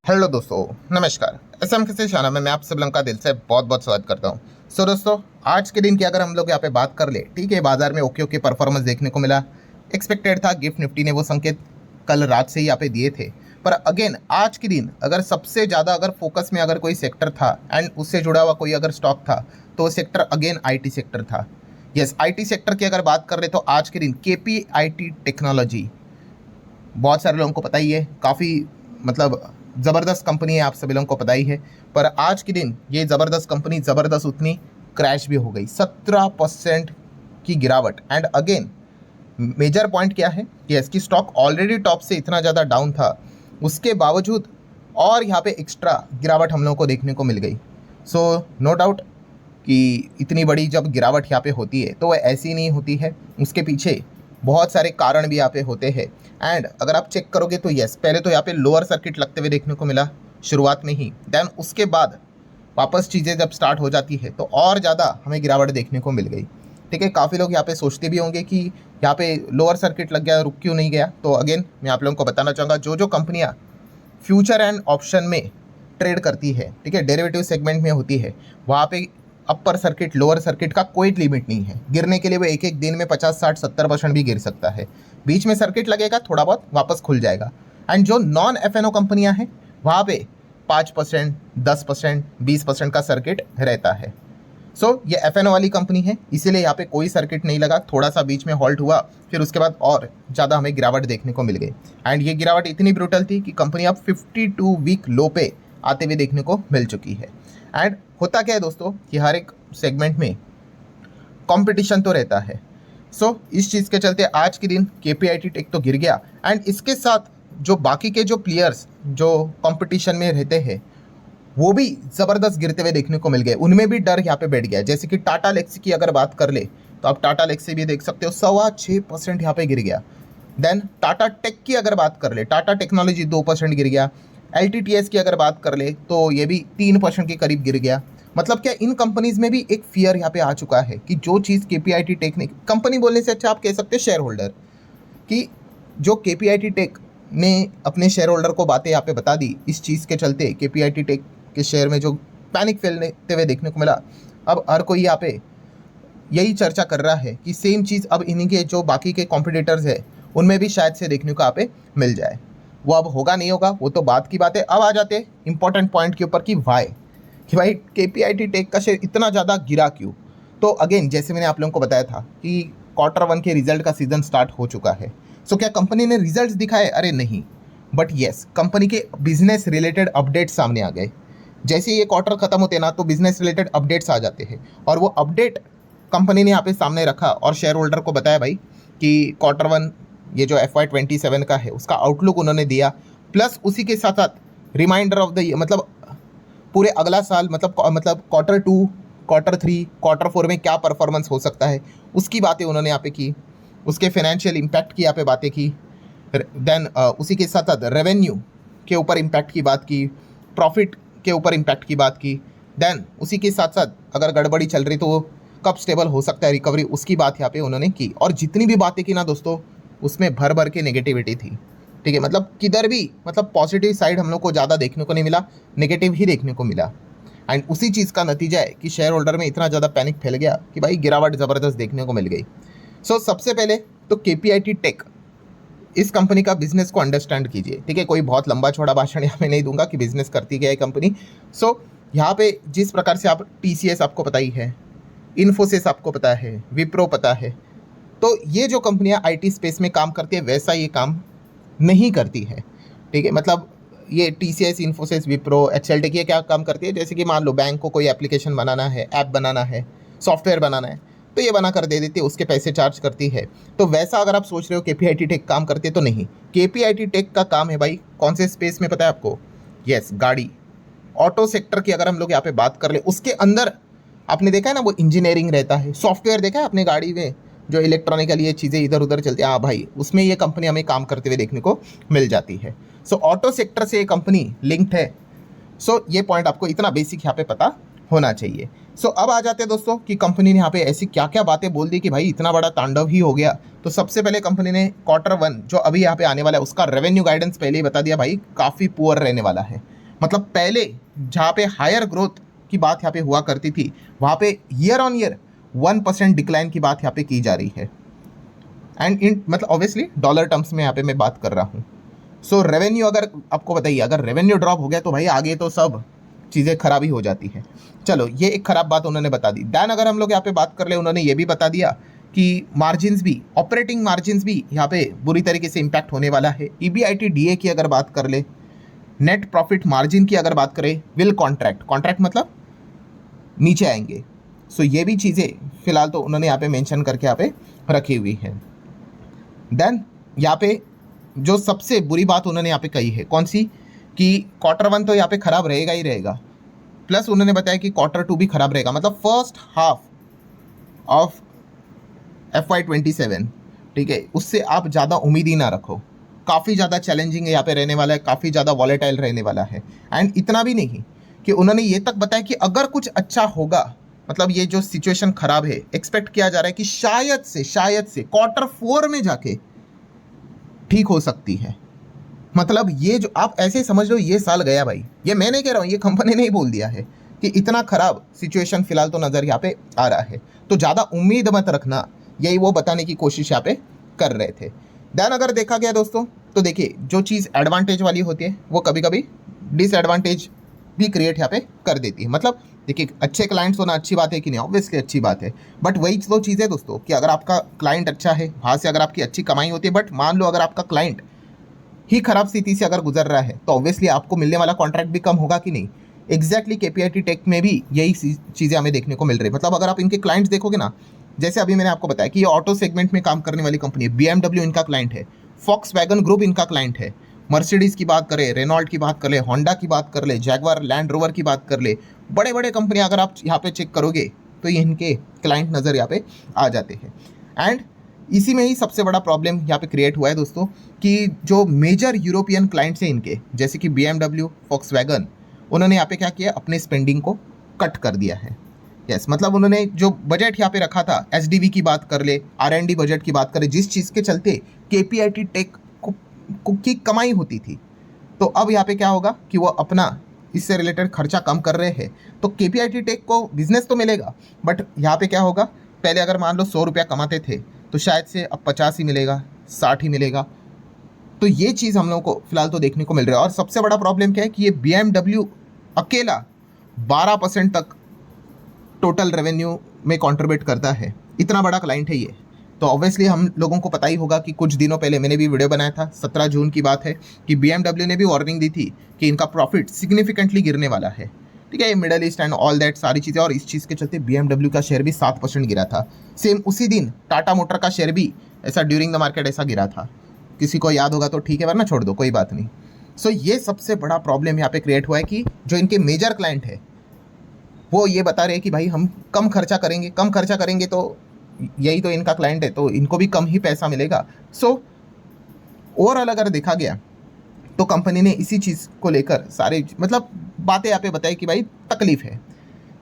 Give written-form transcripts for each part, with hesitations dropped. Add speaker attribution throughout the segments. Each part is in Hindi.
Speaker 1: हेलो दोस्तों, नमस्कार। एसएम किसी चैनल में मैं आप सब लोगों का दिल से बहुत बहुत स्वागत करता हूं। दोस्तों, आज के दिन की अगर हम लोग यहाँ पे बात कर ले, ठीक है, बाजार में ओके ओके परफॉर्मेंस देखने को मिला। एक्सपेक्टेड था, गिफ्ट निफ्टी ने वो संकेत कल रात से ही यहाँ पे दिए थे। पर अगेन आज के दिन अगर सबसे ज़्यादा अगर फोकस में अगर कोई सेक्टर था एंड उससे जुड़ा हुआ कोई अगर स्टॉक था तो वो सेक्टर अगेन IT सेक्टर था। यस, IT सेक्टर की अगर बात कर रहे तो आज के दिन KPIT टेक्नोलॉजी, बहुत सारे लोगों को पता ही है, काफ़ी मतलब ज़बरदस्त कंपनी है, आप सभी लोगों को पता ही है। पर आज के दिन ये ज़बरदस्त कंपनी ज़बरदस्त उतनी क्रैश भी हो गई, 17% की गिरावट। एंड अगेन मेजर पॉइंट क्या है कि इसकी स्टॉक ऑलरेडी टॉप से इतना ज़्यादा डाउन था, उसके बावजूद और यहाँ पे एक्स्ट्रा गिरावट हम लोगों को देखने को मिल गई। सो नो डाउट कि इतनी बड़ी जब गिरावट यहाँ पे होती है तो वह ऐसी नहीं होती है, उसके पीछे बहुत सारे कारण भी यहाँ पे होते हैं। एंड अगर आप चेक करोगे तो यस, पहले तो यहाँ पे लोअर सर्किट लगते हुए देखने को मिला शुरुआत में ही, देन उसके बाद वापस चीज़ें जब स्टार्ट हो जाती है तो और ज़्यादा हमें गिरावट देखने को मिल गई। ठीक है, काफ़ी लोग यहाँ पे सोचते भी होंगे कि यहाँ पे लोअर सर्किट लग गया, रुक क्यों नहीं गया। तो अगेन मैं आप लोगों को बताना चाहूँगा, जो जो कंपनियाँ फ्यूचर एंड ऑप्शन में ट्रेड करती है, ठीक है, डेरिवेटिव सेगमेंट में होती है, वहाँ पे अपर सर्किट लोअर सर्किट का कोई लिमिट नहीं है। गिरने के लिए वो एक एक दिन में 50-60-70% भी गिर सकता है। बीच में सर्किट लगेगा, थोड़ा बहुत वापस खुल जाएगा। एंड जो नॉन FNO कंपनियां हैं वहाँ पे 5%, 10%, 20% का सर्किट रहता है। ये FNO वाली कंपनी है, इसीलिए यहाँ पे कोई सर्किट नहीं लगा, थोड़ा सा बीच में हॉल्ट हुआ, फिर उसके बाद और ज़्यादा हमें गिरावट देखने को मिल गई। एंड ये गिरावट इतनी ब्रूटल थी कि कंपनी अब 52 वीक लो पे आते हुए देखने को मिल चुकी है। एंड होता क्या है दोस्तों कि हर एक सेगमेंट में कंपटीशन तो रहता है। इस चीज़ के चलते आज के दिन KPIT टेक तो गिर गया, एंड इसके साथ जो बाकी के जो प्लेयर्स जो कंपटीशन में रहते हैं वो भी ज़बरदस्त गिरते हुए देखने को मिल गए। उनमें भी डर यहाँ पे बैठ गया। जैसे कि टाटा लेक्सी की अगर बात कर ले तो आप टाटा लेक्सी भी देख सकते हो, 6.25% यहाँ पे गिर गया। देन टाटा टेक की अगर बात कर ले, टाटा टेक्नोलॉजी 2% गिर गया। LTTS की अगर बात कर ले तो ये भी 3% के करीब गिर गया। मतलब क्या, इन कंपनीज में भी एक फियर यहाँ पे आ चुका है कि जो चीज़ KPIT टेक ने, कंपनी बोलने से अच्छा आप कह सकते हैं शेयर होल्डर, कि जो KPIT टेक ने अपने शेयर होल्डर को बातें यहाँ पे बता दी, इस चीज़ के चलते KPIT टेक के शेयर में जो पैनिक फैलते हुए देखने को मिला, अब हर कोई यहाँ पे यही चर्चा कर रहा है कि सेम चीज़ अब इन्हीं के जो बाकी के कॉम्पिटिटर्स है उनमें भी शायद से देखने को यहाँ पे मिल जाए। वो अब होगा नहीं होगा वो तो बात की बात है। अब आ जाते हैं इंपॉर्टेंट पॉइंट के ऊपर कि वाई, कि भाई KPIT टेक का शेयर इतना ज़्यादा गिरा क्यों। तो अगेन जैसे मैंने आप लोगों को बताया था कि Q1 के रिजल्ट का सीजन स्टार्ट हो चुका है। क्या कंपनी ने रिजल्ट दिखाए? अरे नहीं, बट येस, कंपनी के बिजनेस रिलेटेड अपडेट्स सामने आ गए। जैसे ये क्वार्टर खत्म होते ना तो बिजनेस रिलेटेड अपडेट्स आ जाते हैं, और वो अपडेट कंपनी ने यहाँ पे सामने रखा और शेयर होल्डर को बताया भाई कि Q1 ये जो FY27 का है उसका आउटलुक उन्होंने दिया, प्लस उसी के साथ साथ रिमाइंडर ऑफ द मतलब पूरे अगला साल मतलब Q2, Q3, Q4 में क्या परफॉर्मेंस हो सकता है उसकी बातें उन्होंने यहाँ पे की, उसके फाइनेंशियल इम्पैक्ट की यहाँ पे बातें की। देन उसी के साथ साथ रेवेन्यू के ऊपर इम्पैक्ट की बात की, प्रॉफिट के ऊपर इम्पैक्ट की बात की। देन उसी के साथ साथ अगर गड़बड़ी चल रही तो वो कब स्टेबल हो सकता है रिकवरी, उसकी बात यहाँ पे उन्होंने की। और जितनी भी बातें की ना दोस्तों, उसमें भर भर के नेगेटिविटी थी। ठीक है, मतलब किधर भी मतलब पॉजिटिव साइड हम लोग को ज़्यादा देखने को नहीं मिला, नेगेटिव ही देखने को मिला। एंड उसी चीज़ का नतीजा है कि शेयर होल्डर में इतना ज़्यादा पैनिक फैल गया कि भाई गिरावट ज़बरदस्त देखने को मिल गई। सबसे पहले तो KPIT टेक, इस कंपनी का बिजनेस को अंडरस्टैंड कीजिए। ठीक है, कोई बहुत लंबा चौड़ा भाषण यहाँ पे नहीं दूंगा कि बिजनेस करती क्या है कंपनी। यहाँ पे जिस प्रकार से आप TCS आपको पता ही है, इन्फोसिस आपको पता है, विप्रो पता है, तो ये जो कंपनियां IT स्पेस में काम करती है वैसा ये काम नहीं करती है। ठीक है, मतलब ये TCS, इन्फोसिस, विप्रो, HLTech ये क्या काम करती है, जैसे कि मान लो बैंक को कोई एप्लीकेशन बनाना है, ऐप बनाना है, सॉफ्टवेयर बनाना है, तो ये बना कर दे देती है, उसके पैसे चार्ज करती है। तो वैसा अगर आप सोच रहे हो KPIT टेक काम करती है तो नहीं। KPIT टेक का काम है भाई कौन से स्पेस में पता है आपको? यस, गाड़ी, ऑटो सेक्टर की अगर हम लोग यहाँ पे बात कर ले, उसके अंदर आपने देखा है ना वो इंजीनियरिंग रहता है, सॉफ्टवेयर देखा है अपने गाड़ी में जो इलेक्ट्रॉनिकल ये चीज़ें इधर उधर चलती हैं, हाँ भाई उसमें ये कंपनी हमें काम करते हुए देखने को मिल जाती है। ऑटो सेक्टर से ये कंपनी लिंक्ड है। ये पॉइंट आपको इतना बेसिक यहाँ पे पता होना चाहिए। अब आ जाते हैं दोस्तों कि कंपनी ने यहाँ पे ऐसी क्या क्या बातें बोल दी कि भाई इतना बड़ा तांडव ही हो गया। तो सबसे पहले कंपनी ने Q1 जो अभी यहाँ पे आने वाला है उसका रेवेन्यू गाइडेंस पहले ही बता दिया भाई काफ़ी पुअर रहने वाला है। मतलब पहले जहाँ पे हायर ग्रोथ की बात यहाँ पे हुआ करती थी, वहाँ पे ईयर ऑन ईयर 1% डिक्लाइन की बात यहाँ पे की जा रही है। एंड इन मतलब ऑब्वियसली डॉलर टर्म्स में यहाँ पे मैं बात कर रहा हूँ। सो रेवेन्यू, अगर आपको बताइए, अगर रेवेन्यू ड्रॉप हो गया तो भाई आगे तो सब चीज़ें खराबी हो जाती है। चलो, ये एक खराब बात उन्होंने बता दी। दैन अगर हम लोग यहाँ पे बात कर ले, उन्होंने ये भी बता दिया कि मार्जिन्स भी, ऑपरेटिंग मार्जिन्स भी यहाँ पे बुरी तरीके से इम्पैक्ट होने वाला है। EBITDA की अगर बात कर ले, नेट प्रॉफिट मार्जिन की अगर बात करें, विल कॉन्ट्रैक्ट मतलब नीचे आएंगे। सो ये भी चीज़ें फिलहाल तो उन्होंने यहाँ पे मेंशन करके यहाँ पे रखी हुई है। देन यहाँ पे जो सबसे बुरी बात उन्होंने यहाँ पे कही है, कौन सी, कि Q1 तो यहाँ पे खराब रहेगा ही रहेगा, प्लस उन्होंने बताया कि Q2 भी खराब रहेगा। मतलब फर्स्ट हाफ ऑफ FY27, ठीक है, उससे आप ज़्यादा उम्मीद ही ना रखो। काफ़ी ज़्यादा चैलेंजिंग यहाँ पे रहने वाला है, काफ़ी ज़्यादा वॉलेटाइल रहने वाला है। एंड इतना भी नहीं कि उन्होंने ये तक बताया कि अगर कुछ अच्छा होगा, मतलब ये जो सिचुएशन खराब है, एक्सपेक्ट किया जा रहा है कि शायद से Q4 में जाके ठीक हो सकती है। मतलब ये जो आप ऐसे समझ लो, ये साल गया भाई। ये मैं नहीं कह रहा हूँ, ये कंपनी ने ही बोल दिया है कि इतना खराब सिचुएशन फिलहाल तो नज़र यहाँ पे आ रहा है, तो ज़्यादा उम्मीद मत रखना, यही वो बताने की कोशिश यहाँ पे कर रहे थे। देन अगर देखा गया दोस्तों, तो देखिए जो चीज़ एडवांटेज वाली होती है वो कभी कभी डिसएडवांटेज भी क्रिएट यहाँ पे कर देती है। मतलब देखिए, अच्छे क्लाइंट्स होना अच्छी बात है कि नहीं, ऑब्वियसली अच्छी बात है, बट वही तो चीज़ है दोस्तों कि अगर आपका क्लाइंट अच्छा है, वहाँ से अगर आपकी अच्छी कमाई होती है, बट मान लो अगर आपका क्लाइंट ही खराब स्थिति से अगर गुजर रहा है, तो ऑब्वियसली आपको मिलने वाला कॉन्ट्रैक्ट भी कम होगा कि नहीं। एग्जैक्टली KPIT टेक में भी यही चीज़ें हमें देखने को मिल रही है। मतलब अगर आप इनके क्लाइंट्स देखोगे ना, जैसे अभी मैंने आपको बताया कि ये ऑटो सेगमेंट में काम करने वाली कंपनी है, BMW इनका क्लाइंट है, Volkswagen ग्रुप इनका क्लाइंट है, मर्सिडीज़ की बात करें, रेनॉल्ट की बात कर ले, होंडा की बात कर ले, जैगवार लैंड रोवर की बात कर ले, बड़े बड़े कंपनियां अगर आप यहाँ पे चेक करोगे तो ये इनके क्लाइंट नज़र यहाँ पे आ जाते हैं। एंड इसी में ही सबसे बड़ा प्रॉब्लम यहाँ पे क्रिएट हुआ है दोस्तों कि जो मेजर यूरोपियन क्लाइंट्स हैं इनके, जैसे कि BMW, Volkswagen, उन्होंने यहाँ पे क्या किया, अपने स्पेंडिंग को कट कर दिया है। यस, मतलब उन्होंने जो बजट यहाँ पे रखा था, SDV की बात कर ले, R&D बजट की बात करें, जिस चीज़ के चलते KPIT टेक की कमाई होती थी, तो अब यहाँ पे क्या होगा कि वो अपना इससे रिलेटेड खर्चा कम कर रहे हैं, तो KPIT टेक को बिजनेस तो मिलेगा, बट यहाँ पे क्या होगा, पहले अगर मान लो 100 रुपया कमाते थे तो शायद से अब 50 ही मिलेगा, 60 ही मिलेगा। तो ये चीज़ हम लोगों को फिलहाल तो देखने को मिल रहा है। और सबसे बड़ा प्रॉब्लम क्या है कि ये BMW अकेला 12% तक टोटल रेवेन्यू में कंट्रीब्यूट करता है। इतना बड़ा क्लाइंट है ये। तो ऑब्वियसली हम लोगों को पता ही होगा कि कुछ दिनों पहले मैंने भी वीडियो बनाया था, 17 जून की बात है, कि BMW ने भी वार्निंग दी थी कि इनका प्रॉफिट सिग्निफिकेंटली गिरने वाला है। ठीक है, ये middle east and all that सारी चीज़ें, और इस चीज़ के चलते BMW का शेयर भी 7% गिरा था। सेम उसी दिन टाटा मोटर का शेयर भी ऐसा ड्यूरिंग द मार्केट ऐसा गिरा था। किसी को याद होगा तो ठीक है, वरना छोड़ दो, कोई बात नहीं। सो ये सबसे बड़ा प्रॉब्लम यहाँ पे क्रिएट हुआ है कि जो इनके मेजर क्लाइंट है वो ये बता रहे हैं कि भाई हम कम खर्चा करेंगे तो यही तो इनका क्लाइंट है, तो इनको भी कम ही पैसा मिलेगा। सो ओवरऑल अगर देखा गया तो कंपनी ने इसी चीज़ को लेकर सारे मतलब बातें यहाँ पे बताई कि भाई तकलीफ है।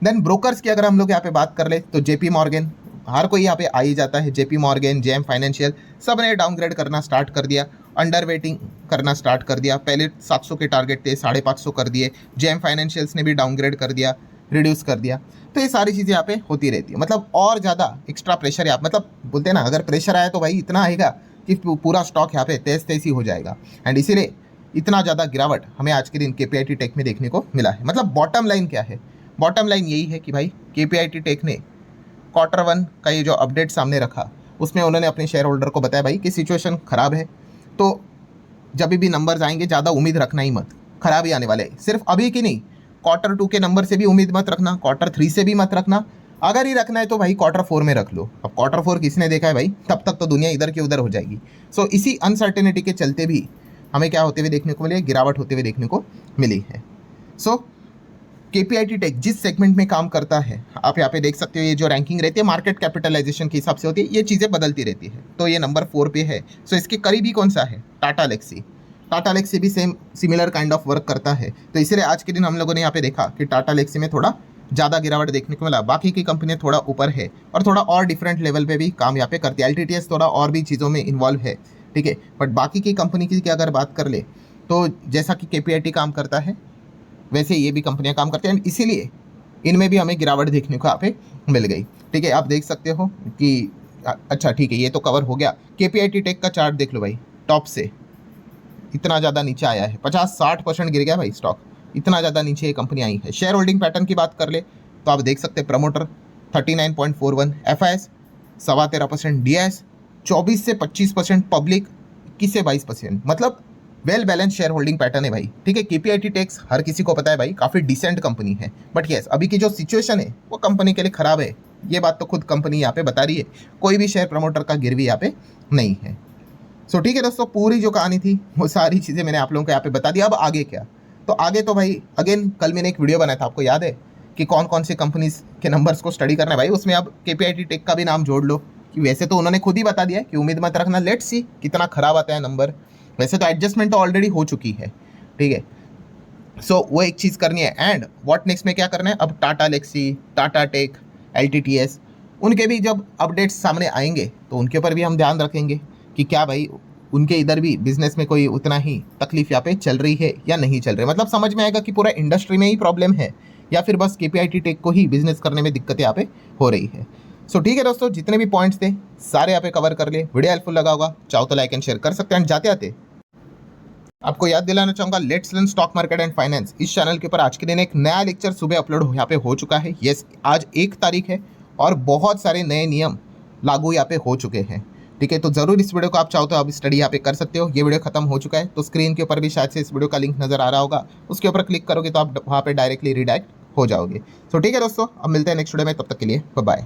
Speaker 1: देन ब्रोकर्स की अगर हम लोग यहाँ पे बात कर ले तो JP मॉर्गन, हर कोई यहाँ पे आ ही जाता है, JP मॉर्गन, JM फाइनेंशियल, सब ने डाउनग्रेड करना स्टार्ट कर दिया, अंडर वेटिंग करना स्टार्ट कर दिया। पहले 700 के टारगेट थे, 550 कर दिए। JM फाइनेंशियल्स ने भी डाउनग्रेड कर दिया, रिड्यूस कर दिया। तो ये सारी चीज़ें यहाँ पे होती रहती है। मतलब और ज़्यादा एक्स्ट्रा प्रेशर यहाँ, मतलब बोलते हैं ना, अगर प्रेशर आया तो भाई इतना आएगा कि पूरा स्टॉक यहाँ पे तेज ही हो जाएगा। एंड इसीलिए इतना ज़्यादा गिरावट हमें आज के दिन KPIT टेक में देखने को मिला है। मतलब बॉटम लाइन क्या है, बॉटम लाइन यही है कि भाई KPIT टेक ने Q1 का ये जो अपडेट सामने रखा, उसमें उन्होंने अपने शेयर होल्डर को बताया भाई कि सिचुएशन ख़राब है, तो जब भी नंबर्स आएंगे ज़्यादा उम्मीद रखना ही मत, ख़राब ही आने वाले। सिर्फ अभी की नहीं, Q2 के नंबर से भी उम्मीद मत रखना, Q3 से भी मत रखना। अगर ही रखना है तो भाई Q4 में रख लो। अब Q4 किसने देखा है भाई, तब तक तो दुनिया इधर की उधर हो जाएगी। सो इसी अनसर्टेनिटी के चलते भी हमें क्या होते हुए देखने को मिले, गिरावट होते हुए देखने को मिली है। सो KPIT टेक जिस सेगमेंट में काम करता है, आप यहाँ पे देख सकते हो, ये जो रैंकिंग रहती है मार्केट कैपिटलाइजेशन के हिसाब से होती है, ये चीज़ें बदलती रहती है। तो ये नंबर 4 पे है। सो इसके करीबी कौन सा है, टाटा एलेक्सी भी same similar kind of work करता है। तो इसीलिए आज के दिन हम लोगों ने यहाँ पे देखा कि टाटा एलेक्सी में थोड़ा ज़्यादा गिरावट देखने को मिला। बाकी की कंपनियाँ थोड़ा ऊपर है और थोड़ा और डिफरेंट लेवल पे भी काम यहाँ पे करती है। LTTS थोड़ा और भी चीज़ों में इन्वॉल्व है, ठीक है। बट बाकी की कंपनी की अगर बात कर ले तो जैसा कि KPIT काम करता है, वैसे ये भी कंपनियां काम करती हैं, एंड इसीलिए इनमें भी हमें गिरावट देखने को यहाँ पे मिल गई। ठीक है, आप देख सकते हो कि अच्छा ठीक है, ये तो कवर हो गया। KPIT टेक का चार्ट देख लो भाई, टॉप से इतना ज़्यादा नीचे आया है, 50-60% गिर गया भाई स्टॉक, इतना ज़्यादा नीचे ये कंपनी आई है। शेयर होल्डिंग पैटर्न की बात कर ले तो आप देख सकते हैं प्रमोटर 39.41, FIS 13.25%, DIS 24 से 25%, पब्लिक 21 से 22%, मतलब well balance share holding pattern है भाई। ठीक है, KPIT टेक्स हर किसी को पता है भाई, काफ़ी डिसेंट कंपनी है, बट यस अभी की जो सिचुएशन है वो कंपनी के लिए खराब है, ये बात तो खुद कंपनी यहाँ पे बता रही है। कोई भी शेयर प्रमोटर का गिरवी यहाँ पे नहीं है। सो ठीक है दोस्तों, पूरी जो कहानी थी वो सारी चीज़ें मैंने आप लोगों को यहाँ पे बता दिया। अब आगे क्या, तो आगे तो भाई अगेन कल मैंने एक वीडियो बनाया था, आपको याद है कि कौन कौन सी कंपनीज के नंबर्स को स्टडी करना है भाई, उसमें अब KPIT टेक का भी नाम जोड़ लो, कि वैसे तो उन्होंने खुद ही बता दिया कि उम्मीद मत रखना, लेट्स सी कितना खराब आता है नंबर। वैसे तो एडजस्टमेंट तो ऑलरेडी हो चुकी है। ठीक है, सो वो एक चीज़ करनी है। एंड व्हाट नेक्स्ट में क्या करना है, अब टाटा लेक्सी, टाटा टेक, LTTS, उनके भी जब अपडेट्स सामने आएंगे तो उनके ऊपर भी हम ध्यान रखेंगे कि क्या भाई उनके इधर भी बिजनेस में कोई उतना ही तकलीफ यहाँ पे चल रही है या नहीं चल रही है। मतलब समझ में आएगा कि पूरा इंडस्ट्री में ही प्रॉब्लम है या फिर बस KPIT टेक को ही बिजनेस करने में दिक्कत यहाँ पे हो रही है। सो ठीक है दोस्तों, जितने भी पॉइंट्स थे सारे यहाँ पे कवर कर लिए। वीडियो हेल्पफुल लगा होगा, चाहो तो लाइक एंड शेयर कर सकते हैं। एंड जाते आते आपको याद दिलाना चाहूंगा, let's learn stock market and finance, इस चैनल के ऊपर आज के दिन एक नया लेक्चर सुबह अपलोड यहाँ पे हो चुका है। यस, आज 1 तारीख है और बहुत सारे नए नियम लागू यहाँ पे हो चुके हैं। ठीक है, तो जरूर इस वीडियो को आप चाहो तो आप स्टडी यहाँ पे कर सकते हो। ये वीडियो खत्म हो चुका है, तो स्क्रीन के ऊपर भी शायद से इस वीडियो का लिंक नजर आ रहा होगा, उसके ऊपर क्लिक करोगे तो आप वहाँ पे डायरेक्टली रिडायरेक्ट हो जाओगे। तो ठीक है दोस्तों, अब मिलते हैं नेक्स्ट वीडियो में, तब तक के लिए बाय बाय।